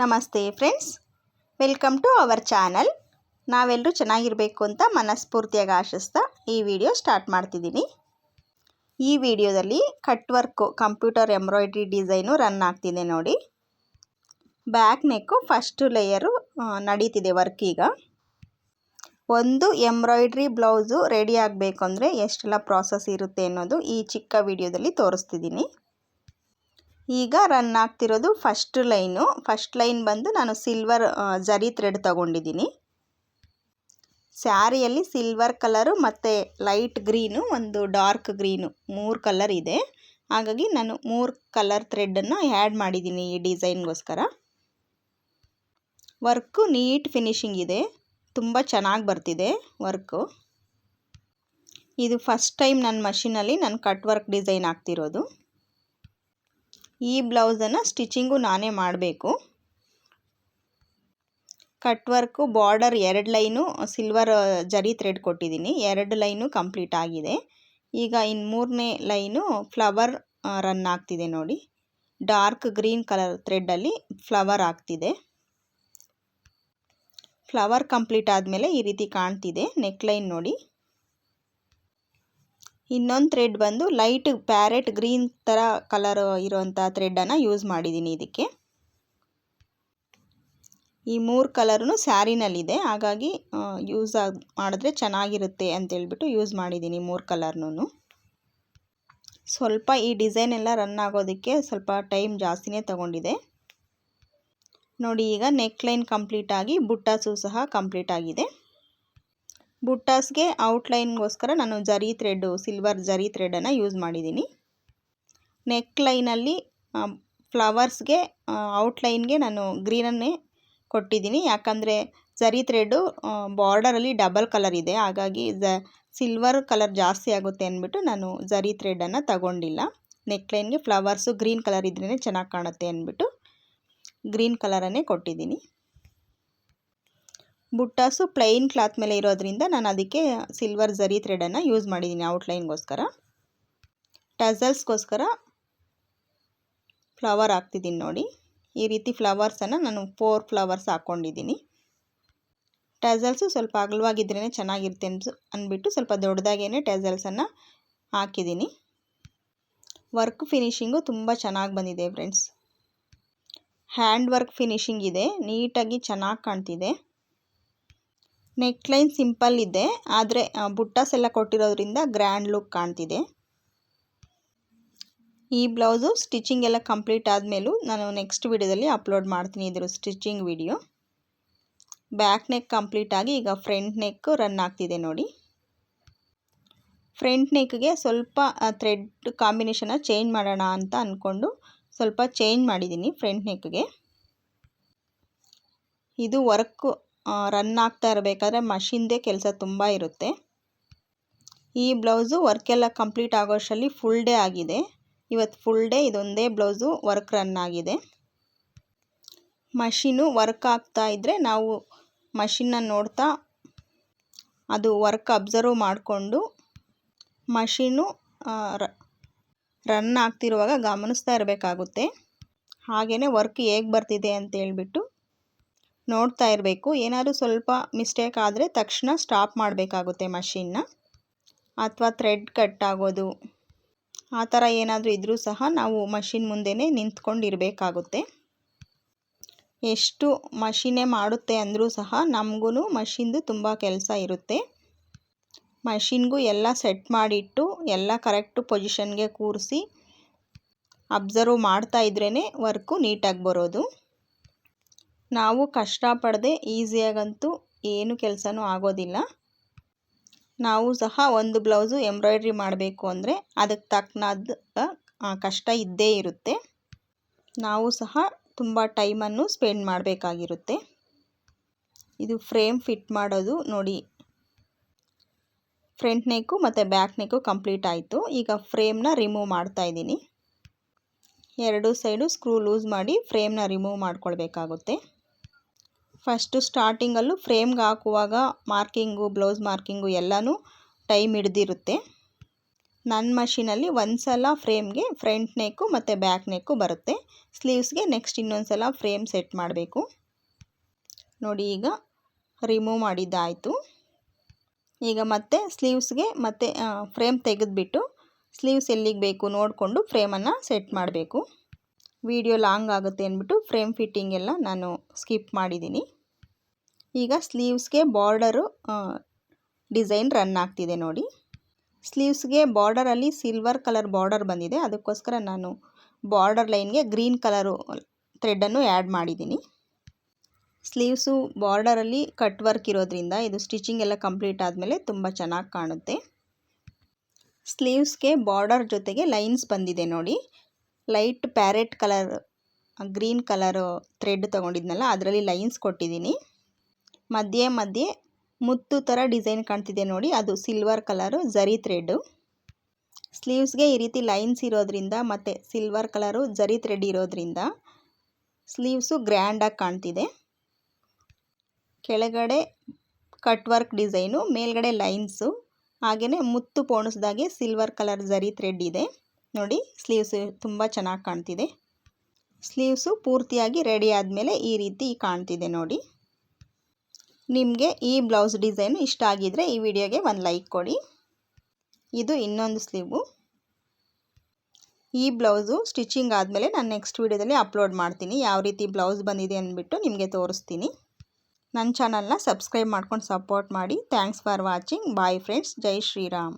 ನಮಸ್ತೆ friends, welcome to our channel. ನಾವೆಲ್ಲರೂ ಚೆನ್ನಾಗಿರಬೇಕು ಅಂತ ಮನಸ್ಫೂರ್ತಿಯಾಗಿ ಆಶಿಸ್ತಾ ಈ ವಿಡಿಯೋ ಸ್ಟಾರ್ಟ್ ಮಾಡ್ತಿದ್ದೀನಿ. ಈ ವಿಡಿಯೋದಲ್ಲಿ cut work computer embroidery design run ಆಗ್ತಿದೆ ನೋಡಿ. ಬ್ಯಾಕ್ ನೆಕ್ಕು ಫಸ್ಟ್ ಲೇಯರು ನಡೀತಿದೆ ವರ್ಕ್. ಈಗ ಒಂದು ಎಂಬ್ರಾಯ್ಡ್ರಿ ಬ್ಲೌಸು ರೆಡಿ ಆಗಬೇಕು ಅಂದರೆ ಎಷ್ಟೆಲ್ಲ ಪ್ರಾಸೆಸ್ ಇರುತ್ತೆ ಅನ್ನೋದು ಈ ಚಿಕ್ಕ ವಿಡಿಯೋದಲ್ಲಿ ತೋರಿಸ್ತಿದ್ದೀನಿ. ಈಗ ರನ್ ಆಗ್ತಿರೋದು ಫಸ್ಟ್ ಲೈನ್ ಬಂದು ನಾನು ಸಿಲ್ವರ್ ಜರಿ ಥ್ರೆಡ್ ತಗೊಂಡಿದ್ದೀನಿ. ಸ್ಯಾರಿಯಲ್ಲಿ ಸಿಲ್ವರ್ ಕಲರು ಮತ್ತು ಲೈಟ್ ಗ್ರೀನು, ಒಂದು ಡಾರ್ಕ್ ಗ್ರೀನು, 3 ಕಲರ್ ಇದೆ. ಹಾಗಾಗಿ ನಾನು 3 ಕಲರ್ ಥ್ರೆಡನ್ನು ಆ್ಯಡ್ ಮಾಡಿದ್ದೀನಿ ಈ ಡಿಸೈನ್ಗೋಸ್ಕರ. ವರ್ಕು ನೀಟ್ ಫಿನಿಶಿಂಗ್ ಇದೆ, ತುಂಬ ಚೆನ್ನಾಗಿ ಬರ್ತಿದೆ ವರ್ಕು. ಇದು ಫಸ್ಟ್ ಟೈಮ್ ನನ್ನ ಮಷೀನಲ್ಲಿ ನಾನು ಕಟ್ ವರ್ಕ್ ಡಿಸೈನ್ ಆಗ್ತಿರೋದು. ಈ ಬ್ಲೌಸನ್ನು ಸ್ಟಿಚಿಂಗು ನಾನೇ ಮಾಡಬೇಕು. Cut work border 2 line silver ಜರಿ ಥ್ರೆಡ್ ಕೊಟ್ಟಿದ್ದೀನಿ. 2 ಲೈನು ಕಂಪ್ಲೀಟ್ ಆಗಿದೆ. ಈಗ ಇನ್ನು 3ನೇ ಲೈನು ಫ್ಲವರ್ ರನ್ ಆಗ್ತಿದೆ ನೋಡಿ. ಡಾರ್ಕ್ ಗ್ರೀನ್ ಕಲರ್ ಥ್ರೆಡ್ಡಲ್ಲಿ ಫ್ಲವರ್ ಆಗ್ತಿದೆ. ಫ್ಲವರ್ ಕಂಪ್ಲೀಟ್ ಆದಮೇಲೆ ಈ ರೀತಿ ಕಾಣ್ತಿದೆ ನೆಕ್ ಲೈನ್ ನೋಡಿ. ಇನ್ನೊಂದು ಥ್ರೆಡ್ ಬಂದು ಲೈಟ್ ಪ್ಯಾರೆಟ್ ಗ್ರೀನ್ ಥರ ಕಲರ್ ಇರೋವಂಥ ಥ್ರೆಡ್ಡನ್ನು ಯೂಸ್ ಮಾಡಿದ್ದೀನಿ ಇದಕ್ಕೆ. ಈ 3 ಕಲರೂ ಸ್ಯಾರಿನಲ್ಲಿದೆ, ಹಾಗಾಗಿ ಮಾಡಿದ್ರೆ ಚೆನ್ನಾಗಿರುತ್ತೆ ಅಂತೇಳ್ಬಿಟ್ಟು ಯೂಸ್ ಮಾಡಿದ್ದೀನಿ 3 ಕಲರ್ನೂ. ಸ್ವಲ್ಪ ಈ ಡಿಸೈನ್ ಎಲ್ಲ ರನ್ ಆಗೋದಕ್ಕೆ ಸ್ವಲ್ಪ ಟೈಮ್ ಜಾಸ್ತಿನೇ ತಗೊಂಡಿದೆ ನೋಡಿ. ಈಗ ನೆಕ್ ಲೈನ್ ಕಂಪ್ಲೀಟ್ ಆಗಿ ಬುಟ್ಟಾಸು ಸಹ ಕಂಪ್ಲೀಟ್ ಆಗಿದೆ. ಬುಟ್ಟಾಸ್ಗೆ ಔಟ್ಲೈನ್ಗೋಸ್ಕರ ನಾನು ಸಿಲ್ವರ್ ಜರಿ ಥ್ರೆಡನ್ನು ಯೂಸ್ ಮಾಡಿದ್ದೀನಿ. ನೆಕ್ ಲೈನಲ್ಲಿ ಫ್ಲವರ್ಸ್ಗೆ ಔಟ್ಲೈನ್ಗೆ ನಾನು ಗ್ರೀನನ್ನೇ ಕೊಟ್ಟಿದ್ದೀನಿ. ಯಾಕಂದರೆ ಜರಿ ಥ್ರೆಡ್ಡು ಬಾರ್ಡರಲ್ಲಿ ಡಬಲ್ ಕಲರ್ ಇದೆ, ಹಾಗಾಗಿ ಸಿಲ್ವರ್ ಕಲರ್ ಜಾಸ್ತಿ ಆಗುತ್ತೆ ಅಂದ್ಬಿಟ್ಟು ನಾನು ಜರಿ ಥ್ರೆಡನ್ನು ತಗೊಂಡಿಲ್ಲ. ನೆಕ್ ಲೈನ್ಗೆ ಫ್ಲವರ್ಸು ಗ್ರೀನ್ ಕಲರ್ ಇದ್ರೇ ಚೆನ್ನಾಗಿ ಕಾಣುತ್ತೆ ಅಂದ್ಬಿಟ್ಟು ಗ್ರೀನ್ ಕಲರನ್ನೇ ಕೊಟ್ಟಿದ್ದೀನಿ. ಬುಟ್ಟಾಸು ಪ್ಲೈನ್ ಕ್ಲಾತ್ ಮೇಲೆ ಇರೋದ್ರಿಂದ ನಾನು ಅದಕ್ಕೆ ಸಿಲ್ವರ್ ಜರಿ ಥ್ರೆಡನ್ನು ಯೂಸ್ ಮಾಡಿದ್ದೀನಿ ಔಟ್ಲೈನ್ಗೋಸ್ಕರ. ಟಸಲ್ಸ್ಗೋಸ್ಕರ ಫ್ಲವರ್ ಹಾಕ್ತಿದ್ದೀನಿ ನೋಡಿ. ಈ ರೀತಿ ಫ್ಲವರ್ಸನ್ನು ನಾನು 4 ಫ್ಲವರ್ಸ್ ಹಾಕ್ಕೊಂಡಿದ್ದೀನಿ. ಟಸಲ್ಸು ಸ್ವಲ್ಪ ಅಗಲವಾಗಿದ್ರೇ ಚೆನ್ನಾಗಿರುತ್ತೆ ಅಂದ್ಬಿಟ್ಟು ಸ್ವಲ್ಪ ದೊಡ್ಡದಾಗೇ ಟಸಲ್ಸನ್ನು ಹಾಕಿದ್ದೀನಿ. ವರ್ಕ್ ಫಿನಿಶಿಂಗು ತುಂಬ ಚೆನ್ನಾಗಿ ಬಂದಿದೆ ಫ್ರೆಂಡ್ಸ್. ಹ್ಯಾಂಡ್ ವರ್ಕ್ ಫಿನಿಶಿಂಗ್ ಇದೆ, ನೀಟಾಗಿ ಚೆನ್ನಾಗಿ ಕಾಣ್ತಿದೆ. ನೆಕ್ ಲೈನ್ ಸಿಂಪಲ್ ಇದೆ, ಆದರೆ ಬುಟ್ಟಾಸ್ ಎಲ್ಲ ಕೊಟ್ಟಿರೋದ್ರಿಂದ ಗ್ರ್ಯಾಂಡ್ ಲುಕ್ ಕಾಣ್ತಿದೆ. ಈ ಬ್ಲೌಸು ಸ್ಟಿಚಿಂಗ್ ಎಲ್ಲ ಕಂಪ್ಲೀಟ್ ಆದಮೇಲೂ ನಾನು ನೆಕ್ಸ್ಟ್ ವಿಡಿಯೋದಲ್ಲಿ ಅಪ್ಲೋಡ್ ಮಾಡ್ತೀನಿ ಇದ್ರ stitching video. Back neck complete ಆಗಿ ಈಗ ಫ್ರಂಟ್ ನೆಕ್ ರನ್ ಆಗ್ತಿದೆ ನೋಡಿ. ಫ್ರಂಟ್ ನೆಕ್ಗೆ ಸ್ವಲ್ಪ ಥ್ರೆಡ್ ಕಾಂಬಿನೇಷನ್ನ ಚೇಂಜ್ ಮಾಡೋಣ ಅಂತ ಅಂದ್ಕೊಂಡು ಸ್ವಲ್ಪ ಚೇಂಜ್ ಮಾಡಿದ್ದೀನಿ ಫ್ರಂಟ್ ನೆಕ್ಗೆ. ಇದು ವರ್ಕ್ ರನ್ ಆಗ್ತಾ ಇರಬೇಕಾದ್ರೆ ಮಷಿನ್ದೇ ಕೆಲಸ ತುಂಬ ಇರುತ್ತೆ. ಈ ಬ್ಲೌಸು ವರ್ಕೆಲ್ಲ ಕಂಪ್ಲೀಟ್ ಆಗೋಷ್ಟರಲ್ಲಿ ಫುಲ್ ಡೇ ಆಗಿದೆ. ಇವತ್ತು ಫುಲ್ ಡೇ ಇದೊಂದೇ ಬ್ಲೌಸು ವರ್ಕ್ ರನ್ ಆಗಿದೆ. ಮಷಿನು ವರ್ಕ್ ಆಗ್ತಾ ಇದ್ದರೆ ನಾವು ಮಷಿನ್ನ ನೋಡ್ತಾ ಅದು ವರ್ಕ್ ಅಬ್ಸರ್ವ್ ಮಾಡಿಕೊಂಡು ಮಷಿನು ರನ್ ಆಗ್ತಿರುವಾಗ ಗಮನಿಸ್ತಾ ಇರಬೇಕಾಗುತ್ತೆ. ಹಾಗೆಯೇ ವರ್ಕ್ ಹೇಗೆ ಬರ್ತಿದೆ ಅಂತೇಳ್ಬಿಟ್ಟು ನೋಡ್ತಾ ಇರಬೇಕು. ಏನಾದರೂ ಸ್ವಲ್ಪ ಮಿಸ್ಟೇಕ್ ಆದರೆ ತಕ್ಷಣ ಸ್ಟಾಪ್ ಮಾಡಬೇಕಾಗುತ್ತೆ ಮಷಿನ್ನ, ಅಥವಾ ಥ್ರೆಡ್ ಕಟ್ ಆಗೋದು ಆ ಥರ ಏನಾದರೂ ಇದ್ದರೂ ಸಹ ನಾವು ಮಷಿನ್ ಮುಂದೆನೇ ನಿಂತ್ಕೊಂಡಿರಬೇಕಾಗುತ್ತೆ. ಎಷ್ಟು ಮಷಿನೇ ಮಾಡುತ್ತೆ ಅಂದರೂ ಸಹ ನಮಗೂ ಮಷಿನ್ದು ತುಂಬ ಕೆಲಸ ಇರುತ್ತೆ. ಮಷಿನ್ಗೂ ಎಲ್ಲ ಸೆಟ್ ಮಾಡಿಟ್ಟು ಎಲ್ಲ ಕರೆಕ್ಟು ಪೊಸಿಷನ್ಗೆ ಕೂರಿಸಿ ಅಬ್ಸರ್ವ್ ಮಾಡ್ತಾ ಇದ್ರೇ ವರ್ಕು ನೀಟಾಗಿ ಬರೋದು. ನಾವು ಕಷ್ಟಪಡದೆ ಈಸಿಯಾಗಂತೂ ಏನು ಕೆಲಸನೂ ಆಗೋದಿಲ್ಲ. ನಾವು ಸಹ ಒಂದು ಬ್ಲೌಸು ಎಂಬ್ರಾಯ್ಡ್ರಿ ಮಾಡಬೇಕು ಅಂದರೆ ಅದಕ್ಕೆ ತಕ್ಕನಾದ ಕಷ್ಟ ಇದ್ದೇ ಇರುತ್ತೆ. ನಾವು ಸಹ ತುಂಬ ಟೈಮನ್ನು ಸ್ಪೆಂಡ್ ಮಾಡಬೇಕಾಗಿರುತ್ತೆ. ಇದು ಫ್ರೇಮ್ ಫಿಟ್ ಮಾಡೋದು ನೋಡಿ. ಫ್ರಂಟ್ ನೆಕ್ಕು ಮತ್ತು ಬ್ಯಾಕ್ ನೆಕ್ಕು ಕಂಪ್ಲೀಟ್ ಆಯಿತು. ಈಗ ಫ್ರೇಮ್ನ ರಿಮೂವ್ ಮಾಡ್ತಾಯಿದ್ದೀನಿ. 2 ಸೈಡು ಸ್ಕ್ರೂ ಲೂಸ್ ಮಾಡಿ ಫ್ರೇಮ್ನ ರಿಮೂವ್ ಮಾಡ್ಕೊಳ್ಬೇಕಾಗುತ್ತೆ. ಫಸ್ಟು ಸ್ಟಾರ್ಟಿಂಗಲ್ಲೂ ಫ್ರೇಮ್ಗೆ ಹಾಕುವಾಗ ಮಾರ್ಕಿಂಗು, ಬ್ಲೌಸ್ ಮಾರ್ಕಿಂಗು ಎಲ್ಲನೂ ಟೈಮ್ ಹಿಡ್ದಿರುತ್ತೆ. ನನ್ನ ಮಷೀನಲ್ಲಿ ಒಂದು ಸಲ ಫ್ರೇಮ್ಗೆ ಫ್ರಂಟ್ ನೆಕ್ಕು ಮತ್ತು ಬ್ಯಾಕ್ ನೆಕ್ಕು ಬರುತ್ತೆ. ಸ್ಲೀವ್ಸ್ಗೆ ನೆಕ್ಸ್ಟ್ ಇನ್ನೊಂದು ಸಲ ಫ್ರೇಮ್ ಸೆಟ್ ಮಾಡಬೇಕು. ನೋಡಿ ಈಗ ರಿಮೂವ್ ಮಾಡಿದ್ದಾಯಿತು. ಈಗ ಮತ್ತೆ ಸ್ಲೀವ್ಸ್ಗೆ ಮತ್ತೆ ಫ್ರೇಮ್ ತೆಗೆದುಬಿಟ್ಟು ಸ್ಲೀವ್ಸ್ ಎಲ್ಲಿಗೆ ಬೇಕು ನೋಡಿಕೊಂಡು ಫ್ರೇಮನ್ನು ಸೆಟ್ ಮಾಡಬೇಕು. ವಿಡಿಯೋ ಲಾಂಗ್ ಆಗುತ್ತೆ ಅಂದ್ಬಿಟ್ಟು ಫ್ರೇಮ್ ಫಿಟ್ಟಿಂಗ್ ಎಲ್ಲ ನಾನು ಸ್ಕಿಪ್ ಮಾಡಿದ್ದೀನಿ. ಈಗ ಸ್ಲೀವ್ಸ್ಗೆ ಬಾರ್ಡರು ಡಿಸೈನ್ ರನ್ ಆಗ್ತಿದೆ ನೋಡಿ. ಸ್ಲೀವ್ಸ್ಗೆ ಬಾರ್ಡರಲ್ಲಿ ಸಿಲ್ವರ್ ಕಲರ್ ಬಾರ್ಡರ್ ಬಂದಿದೆ, ಅದಕ್ಕೋಸ್ಕರ ನಾನು ಬಾರ್ಡರ್ ಲೈನ್ಗೆ ಗ್ರೀನ್ ಕಲರು ಥ್ರೆಡನ್ನು ಆ್ಯಡ್ ಮಾಡಿದ್ದೀನಿ. ಸ್ಲೀವ್ಸು ಬಾರ್ಡರಲ್ಲಿ ಕಟ್ ವರ್ಕ್ ಇರೋದ್ರಿಂದ ಇದು ಸ್ಟಿಚಿಂಗ್ ಎಲ್ಲ ಕಂಪ್ಲೀಟ್ ಆದಮೇಲೆ ತುಂಬ ಚೆನ್ನಾಗಿ ಕಾಣುತ್ತೆ. ಸ್ಲೀವ್ಸ್ಗೆ ಬಾರ್ಡರ್ ಜೊತೆಗೆ ಲೈನ್ಸ್ ಬಂದಿದೆ ನೋಡಿ. Light parrot colour green colour thread ತೊಗೊಂಡಿದ್ನಲ್ಲ ಅದರಲ್ಲಿ ಲೈನ್ಸ್ ಕೊಟ್ಟಿದ್ದೀನಿ. ಮಧ್ಯೆ ಮಧ್ಯೆ ಮುತ್ತು ಥರ ಡಿಸೈನ್ ಕಾಣ್ತಿದೆ ನೋಡಿ, ಅದು ಸಿಲ್ವರ್ ಕಲರು ಜರಿ ಥ್ರೆಡ್ಡು. ಸ್ಲೀವ್ಸ್ಗೆ ಈ ರೀತಿ ಲೈನ್ಸ್ ಇರೋದ್ರಿಂದ ಮತ್ತು ಸಿಲ್ವರ್ ಕಲರು ಜರಿ ಥ್ರೆಡ್ ಇರೋದ್ರಿಂದ ಸ್ಲೀವ್ಸು ಗ್ರ್ಯಾಂಡಾಗಿ ಕಾಣ್ತಿದೆ. ಕೆಳಗಡೆ ಕಟ್ ವರ್ಕ್ ಡಿಸೈನು, ಮೇಲ್ಗಡೆ ಲೈನ್ಸು, ಹಾಗೆಯೇ ಮುತ್ತು ಪೋಣಿಸ್ದಾಗೆ ಸಿಲ್ವರ್ ಕಲರ್ ಜರಿ ಥ್ರೆಡ್ ಇದೆ ನೋಡಿ. ಸ್ಲೀವ್ಸು ತುಂಬ ಚೆನ್ನಾಗಿ ಕಾಣ್ತಿದೆ. ಸ್ಲೀವ್ಸು ಪೂರ್ತಿಯಾಗಿ ರೆಡಿ ಆದಮೇಲೆ ಈ ರೀತಿ ಕಾಣ್ತಿದೆ ನೋಡಿ. ನಿಮಗೆ ಈ ಬ್ಲೌಸ್ ಡಿಸೈನು ಇಷ್ಟ ಆಗಿದ್ದರೆ ಈ ವಿಡಿಯೋಗೆ ಒಂದು ಲೈಕ್ ಕೊಡಿ. ಇದು ಇನ್ನೊಂದು ಸ್ಲೀವು. ಈ ಬ್ಲೌಸು ಸ್ಟಿಚಿಂಗ್ ಆದಮೇಲೆ ನಾನು ನೆಕ್ಸ್ಟ್ ವಿಡಿಯೋದಲ್ಲಿ ಅಪ್ಲೋಡ್ ಮಾಡ್ತೀನಿ. ಯಾವ ರೀತಿ ಬ್ಲೌಸ್ ಬಂದಿದೆ ಅಂದ್ಬಿಟ್ಟು ನಿಮಗೆ ತೋರಿಸ್ತೀನಿ. ನನ್ನ ಚಾನಲ್ನ ಸಬ್ಸ್ಕ್ರೈಬ್ ಮಾಡ್ಕೊಂಡು ಸಪೋರ್ಟ್ ಮಾಡಿ. Thanks for watching. Bye friends. ಜೈ ಶ್ರೀರಾಮ್.